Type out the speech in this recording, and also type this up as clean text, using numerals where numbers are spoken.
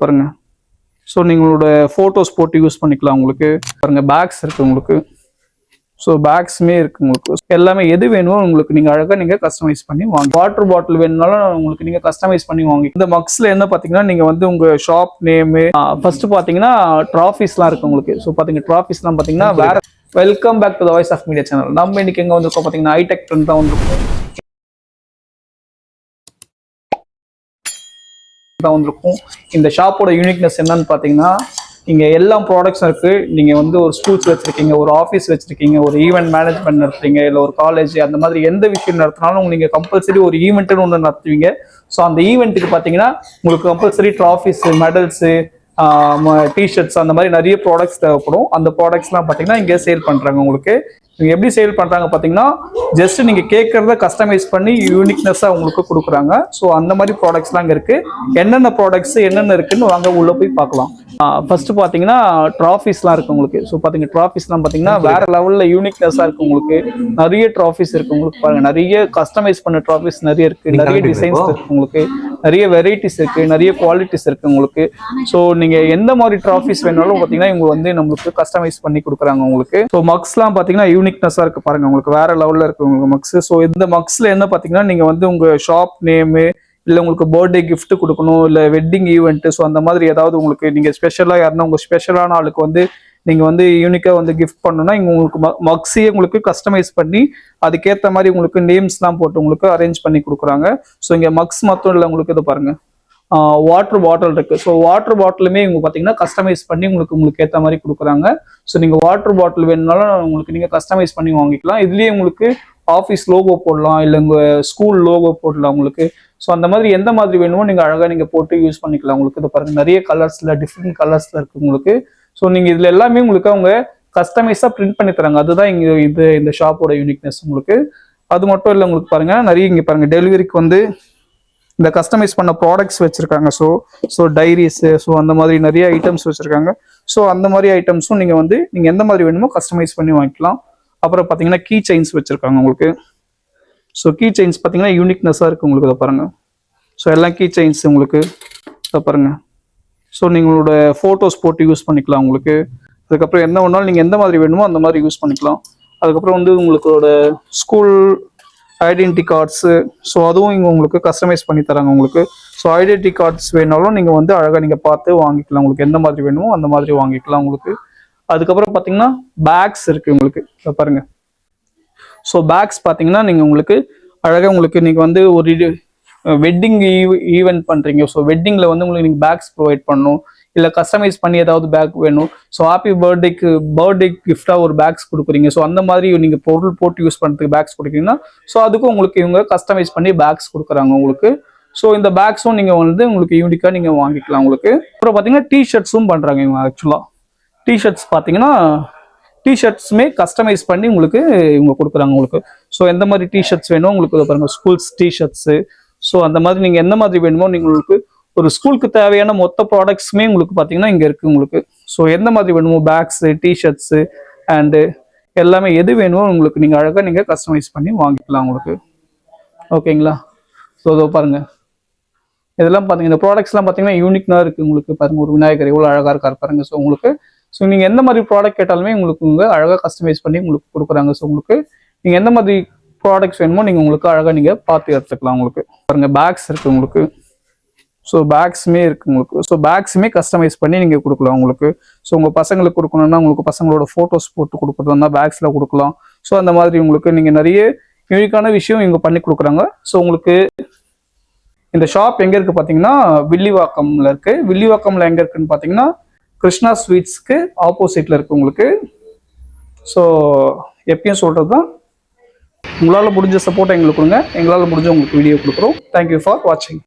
பாருங்க. So நீங்களோட photos போட்டு use பண்ணிக்கலாம். உங்களுக்கு பாருங்க பேக்ஸ் இருக்கு உங்களுக்கு. ஸோ பேக்ஸுமே இருக்கு உங்களுக்கு. எல்லாமே எது வேணுமோ உங்களுக்கு நீங்கள் அழகாக நீங்கள் கஸ்டமைஸ் பண்ணி வாங்க. வாட்டர் பாட்டில் வேணும்னாலும் உங்களுக்கு நீங்கள் கஸ்டமைஸ் பண்ணி வாங்க. இந்த மக்ஸில் என்ன பார்த்தீங்கன்னா நீங்கள் வந்து உங்கள் ஷாப் நேமு ஃபர்ஸ்ட் பார்த்தீங்கன்னா ட்ராஃபீஸ்லாம் இருக்கு உங்களுக்கு. ஸோ பார்த்தீங்க ட்ராஃபீஸ்லாம் பார்த்தீங்கன்னா வேற. Welcome back to the voice of media channel. நம்ம இன்னைக்கு எங்கே வந்திருக்கோம் பார்த்தீங்கன்னா ஹைடெக் ட்ரெண்ட் தான் வந்திருக்கும். இந்த ஷாப்போட யூனிக்னஸ் என்னன்னு பார்த்தீங்கன்னா இங்கே எல்லா ப்ராடக்ட்ஸும் இருக்குது. நீங்கள் வந்து ஒரு ஸ்கூல்ஸ் வச்சுருக்கீங்க, ஒரு ஆஃபீஸ் வச்சுருக்கீங்க, ஒரு ஈவெண்ட் மேனேஜ்மெண்ட் நடத்துறீங்க, இல்லை ஒரு காலேஜ், அந்த மாதிரி எந்த விஷயம் நடத்தினாலும் நீங்கள் கம்பல்சரி ஒரு ஈவெண்ட்டுன்னு ஒன்று நடத்துவீங்க. ஸோ அந்த ஈவெண்ட்டுக்கு பார்த்தீங்கன்னா உங்களுக்கு கம்பல்சரி ட்ராஃபீஸு, மெடல்ஸு, டிஷர்ட்ஸ், அந்த மாதிரி நிறைய ப்ராடக்ட்ஸ் தேவைப்படும். அந்த ப்ராடக்ட்ஸ்லாம் பார்த்தீங்கன்னா இங்கே சேல் பண்ணுறாங்க உங்களுக்கு. நீங்கள் எப்படி சேல் பண்ணுறாங்க பார்த்தீங்கன்னா ஜஸ்ட் நீங்கள் கேட்குறத கஸ்டமைஸ் பண்ணி யூனிக்னஸாக உங்களுக்கு கொடுக்குறாங்க. ஸோ அந்த மாதிரி ப்ராடக்ட்ஸ்லாம் இங்கே இருக்குது. என்னென்ன ப்ராடக்ட்ஸ் என்னென்ன இருக்குன்னு வாங்க உள்ளே போய் பார்க்கலாம். ஃபர்ஸ்ட் பார்த்தீங்கன்னா ட்ராஃபீஸ்லாம் இருக்குது உங்களுக்கு. ஸோ பார்த்தீங்கன்னா ட்ராஃபீஸ்லாம் பார்த்தீங்கன்னா வேற லெவலில் யூனிக்னஸாக இருக்குது உங்களுக்கு. நிறைய ட்ராஃபீஸ் இருக்குது உங்களுக்கு. பாருங்கள், நிறைய கஸ்டமைஸ் பண்ண ட்ராஃபீஸ் நிறைய இருக்குது. நிறைய டிசைன்ஸ் இருக்குது உங்களுக்கு. நிறைய வெரைட்டிஸ் இருக்குது, நிறைய குவாலிட்டிஸ் இருக்குது உங்களுக்கு. ஸோ நீங்கள் எந்த மாதிரி ட்ராஃபீஸ் வேணாலும் பார்த்தீங்கன்னா இவங்க வந்து நம்மளுக்கு கஸ்டமைஸ் பண்ணி கொடுக்குறாங்க உங்களுக்கு. ஸோ மக்ஸ்லாம் பார்த்தீங்கன்னா யூனிக்னஸாக இருக்குது பாருங்கள் உங்களுக்கு. வேற லெவலில் இருக்குது உங்களுக்கு மக்ஸ். ஸோ இந்த மக்ஸில் என்ன பார்த்தீங்கன்னா நீங்கள் வந்து உங்கள் ஷாப் நேமு, இல்லை உங்களுக்கு பர்த்டே கிஃப்ட் கொடுக்கணும், இல்லை வெட்டிங் ஈவெண்ட்டு, ஸோ அந்த மாதிரி ஏதாவது உங்களுக்கு நீங்கள் ஸ்பெஷலாக யாருன்னா உங்கள் ஸ்பெஷலான ஆளுக்கு வந்து நீங்கள் வந்து யூனிக்காக வந்து கிஃப்ட் பண்ணணும்னா இங்கே உங்களுக்கு மக்ஸையே உங்களுக்கு கஸ்டமைஸ் பண்ணி அதுக்கேற்ற மாதிரி உங்களுக்கு நேம்ஸ்லாம் போட்டு உங்களுக்கு அரேஞ்ச் பண்ணி கொடுக்குறாங்க. ஸோ இங்கே மக்ஸ் மட்டும் இல்லை உங்களுக்கு. இதை பாருங்கள், வாட்டர் பாட்டில் இருக்குது. ஸோ வாட்டர் பாட்டிலுமே இவங்க பார்த்தீங்கன்னா கஸ்டமைஸ் பண்ணி உங்களுக்கு ஏற்ற மாதிரி கொடுக்குறாங்க. ஸோ நீங்கள் வாட்டர் பாட்டில் வேணும்னாலும் உங்களுக்கு நீங்கள் கஸ்டமைஸ் பண்ணி வாங்கிக்கலாம். இதுலேயே உங்களுக்கு ஆஃபீஸ் லோகோ போடலாம், இல்லை உங்கள் ஸ்கூல் லோகோ போடலாம் உங்களுக்கு. ஸோ அந்த மாதிரி எந்த மாதிரி வேணுமோ நீங்கள் அழகாக நீங்கள் போட்டு யூஸ் பண்ணிக்கலாம் உங்களுக்கு. இதை பாருங்கள், நிறைய கலர்ஸில் டிஃப்ரெண்ட் கலர்ஸில் இருக்குது உங்களுக்கு. ஸோ நீங்கள் இதில் எல்லாமே உங்களுக்கு அவங்க கஸ்டமைஸாக பிரிண்ட் பண்ணி தராங்க. அதுதான் இங்கே இந்த ஷாப்போட யூனிக்னஸ் உங்களுக்கு. அது மட்டும் இல்லை உங்களுக்கு பாருங்கள், நிறைய இங்கே பாருங்கள் டெலிவரிக்கு வந்து இந்த கஸ்டமைஸ் பண்ண ப்ராடக்ட்ஸ் வச்சுருக்காங்க. ஸோ டைரிஸு, ஸோ அந்த மாதிரி நிறைய ஐட்டம்ஸ் வச்சுருக்காங்க. ஸோ அந்த மாதிரி ஐட்டம்ஸும் நீங்கள் வந்து நீங்கள் எந்த மாதிரி வேணுமோ கஸ்டமைஸ் பண்ணி வாங்கிக்கலாம். அப்புறம் பார்த்தீங்கன்னா கீ செயின்ஸ் வச்சுருக்காங்க உங்களுக்கு. ஸோ கீ செயின்ஸ் பார்த்தீங்கன்னா யூனிக்னஸாக இருக்குது உங்களுக்கு. இதை பாருங்கள், ஸோ எல்லாம் கீ செயின்ஸ் உங்களுக்கு. இதை பாருங்கள், ஸோ நீங்களோட ஃபோட்டோஸ் போட்டு யூஸ் பண்ணிக்கலாம் உங்களுக்கு. அதுக்கப்புறம் என்ன வேணாலும் நீங்கள் எந்த மாதிரி வேணுமோ அந்த மாதிரி யூஸ் பண்ணிக்கலாம். அதுக்கப்புறம் வந்து உங்களோட ஸ்கூல் ஐடென்டி கார்ட்ஸு, ஸோ அதுவும் இங்கே உங்களுக்கு கஸ்டமைஸ் பண்ணி தராங்க உங்களுக்கு. ஸோ ஐடென்டி கார்ட்ஸ் வேணாலும் நீங்கள் வந்து அழகாக நீங்கள் பார்த்து வாங்கிக்கலாம். உங்களுக்கு எந்த மாதிரி வேணுமோ அந்த மாதிரி வாங்கிக்கலாம் உங்களுக்கு. அதுக்கப்புறம் பார்த்தீங்கன்னா பேக்ஸ் இருக்குது உங்களுக்கு. இதை பாருங்கள், ஸோ பேக்ஸ் பார்த்தீங்கன்னா நீங்கள் உங்களுக்கு அழகாக உங்களுக்கு நீங்கள் வந்து ஒரு வெட்டிங் ஈவெண்ட் பண்ணுறீங்க. ஸோ வெட்டிங்கில் வந்து உங்களுக்கு நீங்கள் பேக்ஸ் ப்ரொவைட் பண்ணணும், இல்லை கஸ்டமைஸ் பண்ணி ஏதாவது பேக் வேணும். ஸோ ஹாப்பி பர்த்டே கிஃப்டாக ஒரு பேக்ஸ் கொடுக்குறீங்க. ஸோ அந்த மாதிரி நீங்கள் பொருள் போட்டு யூஸ் பண்ணுறதுக்கு பேக்ஸ் கொடுக்குறீங்கன்னா ஸோ அதுக்கும் உங்களுக்கு இவங்க கஸ்டமைஸ் பண்ணி பேக்ஸ் கொடுக்குறாங்க உங்களுக்கு. ஸோ இந்த பேக்ஸும் நீங்கள் வந்து உங்களுக்கு யூனிக்காக நீங்கள் வாங்கிக்கலாம் உங்களுக்கு. அப்புறம் பார்த்தீங்கன்னா டிஷர்ட்ஸும் பண்ணுறாங்க இவங்க. ஆக்சுவலாக டிஷர்ட்ஸ் பார்த்தீங்கன்னா டிஷர்ட்ஸுமே கஸ்டமைஸ் பண்ணி உங்களுக்கு இவங்க கொடுக்குறாங்க உங்களுக்கு. ஸோ எந்த மாதிரி டிஷர்ட்ஸ் வேணும் உங்களுக்கு பாருங்கள், ஸ்கூல்ஸ் டிஷர்ட்ஸு. ஸோ அந்த மாதிரி நீங்கள் எந்த மாதிரி வேணுமோ நீங்கள் உங்களுக்கு ஒரு ஸ்கூலுக்கு தேவையான மொத்த ப்ராடக்ட்ஸுமே உங்களுக்கு பார்த்தீங்கன்னா இங்கே இருக்குது உங்களுக்கு. ஸோ எந்த மாதிரி வேணுமோ பேக்ஸு, டிஷர்ட்ஸு அண்டு எல்லாமே எது வேணுமோ உங்களுக்கு நீங்கள் அழகாக நீங்கள் கஸ்டமைஸ் பண்ணி வாங்கிக்கலாம் உங்களுக்கு. ஓகேங்களா? ஸோ இதோ பாருங்கள், இதெல்லாம் பார்த்தீங்கன்னா இந்த ப்ராடக்ட்ஸ்லாம் பார்த்தீங்கன்னா யூனிக்னாக இருக்குது உங்களுக்கு. பாருங்கள், ஒரு விநாயகர் எவ்வளோ அழகாக இருக்கார் பாருங்கள். ஸோ உங்களுக்கு ஸோ நீங்கள் எந்த மாதிரி ப்ராடக்ட் கேட்டாலுமே உங்களுக்கு உங்கள் அழகாக கஸ்டமைஸ் பண்ணி உங்களுக்கு கொடுக்குறாங்க. ஸோ உங்களுக்கு நீங்கள் எந்த மாதிரி ப்ராடக்ட்ஸ் வேணுமோ நீங்கள் உங்களுக்கு அழகாக நீங்கள் பார்த்து எடுத்துக்கலாம் உங்களுக்கு. பாருங்கள் பேக்ஸ் இருக்குது உங்களுக்கு. ஸோ பேக்ஸுமே இருக்குது உங்களுக்கு. ஸோ பேக்ஸுமே கஸ்டமைஸ் பண்ணி நீங்கள் கொடுக்கலாம் உங்களுக்கு. ஸோ உங்கள் பசங்களுக்கு கொடுக்கணுன்னா உங்களுக்கு பசங்களோட ஃபோட்டோஸ் போட்டு கொடுக்குறதுனா பேக்ஸில் கொடுக்கலாம். ஸோ அந்த மாதிரி உங்களுக்கு நீங்கள் நிறைய யூனிக்கான விஷயம் இவங்க பண்ணி கொடுக்குறாங்க. ஸோ உங்களுக்கு இந்த ஷாப் எங்கே இருக்குது பார்த்தீங்கன்னா வில்லிவாக்கமில் இருக்குது. வில்லிவாக்கமில் எங்கே இருக்குதுன்னு பார்த்தீங்கன்னா கிருஷ்ணா ஸ்வீட்ஸ்க்கு ஆப்போசிட்டில் இருக்குது உங்களுக்கு. ஸோ எப்பயும் சொல்கிறது தான், உங்களால் முடிஞ்ச சப்போர்ட்டை எங்களுக்கு கொடுங்க, எங்களால் முடிஞ்ச உங்களுக்கு வீடியோ கொடுக்குறோம். தேங்க்யூ ஃபார் வாட்சிங்.